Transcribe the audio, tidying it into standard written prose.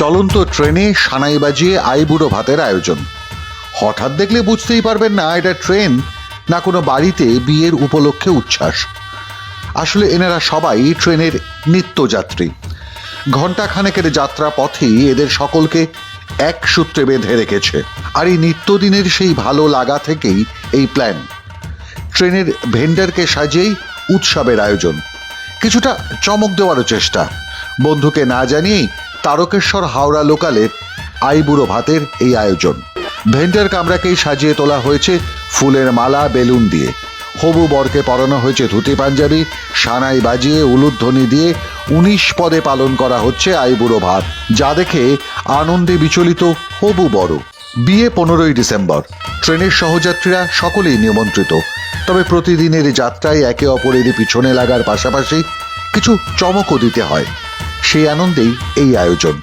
চলন্ত ট্রেনে সানাই বাজিয়ে আইবুড়ো ভাতের আয়োজন। হঠাৎ দেখলে বুঝতেই পারবেন না এটা ট্রেন না কোনো বাড়িতে বিয়ের উপলক্ষে উচ্ছ্বাস। আসলে এনারা সবাই ট্রেনের নিত্যযাত্রী। ঘণ্টাখানেকের যাত্রা পথেই এদের সকলকে এক সূত্রে বেঁধে রেখেছে। আর এই নিত্যদিনের সেই ভালো লাগা থেকেই এই প্ল্যান। ট্রেনের ভেন্ডারকে সাজিয়েই উৎসবের আয়োজন, কিছুটা চমক দেওয়ারও চেষ্টা। বন্ধুকে না জানিয়েই তারকেশ্বর হাওড়া লোকালের আইবুড়ো ভাতের এই আয়োজন। ভেন্ডার কামরাকেই সাজিয়ে তোলা হয়েছে ফুলের মালা, বেলুন দিয়ে। হবু বরকে পরানো হয়েছে ধুতি পাঞ্জাবি, সানাই বাজিয়ে উলুধ্বনি দিয়ে 19 পদে পালন করা হচ্ছে আইবুড়ো ভাত, যা দেখে আনন্দে বিচলিত হবু বড়। বিয়ে 15ই ডিসেম্বর। ট্রেনের সহযাত্রীরা সকলেই নিমন্ত্রিত। তবে প্রতিদিনের যাত্রায় একে অপরের পিছনে লাগার পাশাপাশি কিছু চমকও দিতে হয়। সেই আনন্দেই এই আয়োজন।